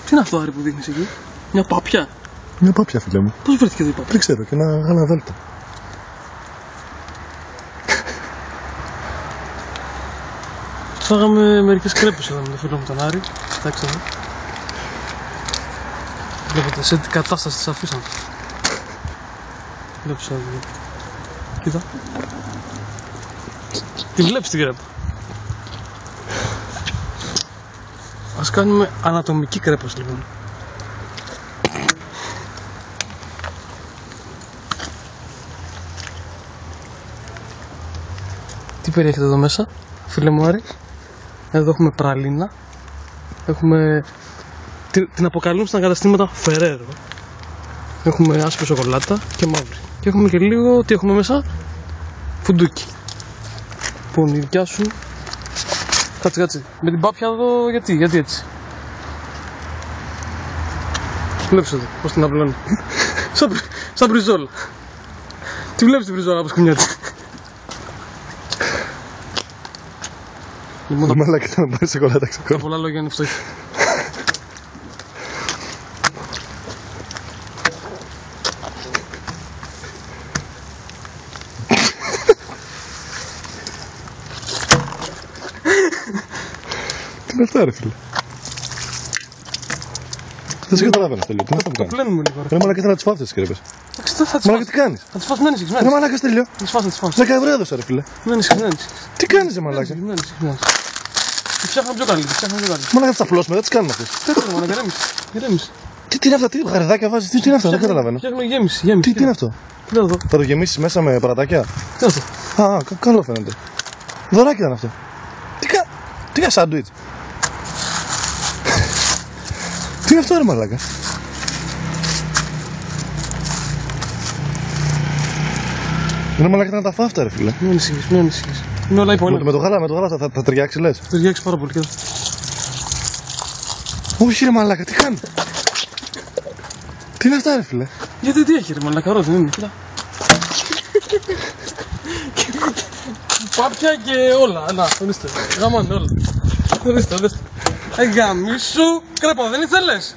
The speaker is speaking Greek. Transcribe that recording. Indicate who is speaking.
Speaker 1: Τι είναι αυτό, Άρη, που δείχνεις εκεί? Μια πάπια.
Speaker 2: Μια πάπια, φίλε μου.
Speaker 1: Πώς βρέθηκε εδώ η πάπια?
Speaker 2: Δεν ξέρω, και ένα γάλα δέλτα.
Speaker 1: Φάγαμε μερικές κρέπες εδώ με τον φίλο μου τον Άρη. Κοιτάξτε εδώ. Βλέπετε σε τι κατάσταση τις αφήσαμε. Βλέπεις εδώ. Κοίτα. Τη βλέπεις την κρέπα. Ας κάνουμε ανατομική κρέπαση λοιπόν. Τι περιέχεται εδώ μέσα, φίλε μου Άρη? Εδώ έχουμε πραλίνα. Έχουμε... την αποκαλούμε στα καταστήματα Ferrero. Έχουμε άσπρη σοκολάτα και μαύρη. Και έχουμε και λίγο, τι έχουμε μέσα? Φουντούκι. Λοιπόν, η δικιά σου. Κάτσε. Με την πάπια εδώ, γιατί έτσι? Βλέπεις εδώ, πώς την απλώνει. Σαν μπριζόλα. Τι βλέπεις την μπριζόλα, πώς κουνιάται?
Speaker 2: Λοιπόν, μαλάκα, να πάρει σοκολάτα,
Speaker 1: τα πολλά λόγια είναι φτωχή.
Speaker 2: Τι είναι αυτά, ρε φίλε? Δεν σε καταλάβαινα, Στέλιο. Τι είναι αυτά που κάνεις?
Speaker 1: Το πλένουμε λίγο, ρε.
Speaker 2: Ρε μαλάκα, ήθελα να τις φάω αυτές τις κρέπες.
Speaker 1: Μαλάκα,
Speaker 2: τι κάνεις?
Speaker 1: Θα τις φας, μην ανησυχείς.
Speaker 2: Ρε μαλάκα, Στέλιο.
Speaker 1: Θα τις φας.
Speaker 2: 10 ευρώ έδωσα, ρε φίλε.
Speaker 1: Μην ανησυχείς.
Speaker 2: Τι κάνεις, ρε μαλάκα?
Speaker 1: Μην ανησυχείς. Τις φτιάχνω πιο καλή.
Speaker 2: Μαλάκα, τις απλώσουμε, δεν τις κάνουμε αυτές.
Speaker 1: Τι έφερε, μαλάκα, ηρέμησε.
Speaker 2: Τι είναι αυτά, τι γαριδάκια βάζεις, τι είναι αυτό, δεν καταλαβαίνω.
Speaker 1: Φτιάχνω γέμιση.
Speaker 2: Τι είναι αυτό? Θα το γεμίσεις μέσα με παρατάκια?
Speaker 1: Τι είναι αυτό?
Speaker 2: Α, καλό φαίνεται. Δωράκι ήταν αυτό. Τι για σάντουιτς? Τι είναι αυτό, ρε μαλάκα? Είναι μαλάκα να τα φάω αυτά, ρε φίλε.
Speaker 1: Μην ανησυχείς. Είναι όλα υπόλοιπα.
Speaker 2: Με το γάλα θα ταιριάξει, λες?
Speaker 1: Θα ταιριάξει πάρα πολύ.
Speaker 2: Όχι, ρε μαλάκα, τι κάνει? Τι είναι αυτά, ρε φίλε?
Speaker 1: Γιατί τι έχει, ρε μαλάκα, ρώτα, είναι. Κοίτα. Πάπια και όλα. Να, ορίστε. Γαμάνε όλα. Ορίστε. Γαμίσου. Κρέπα, δεν ήθελες?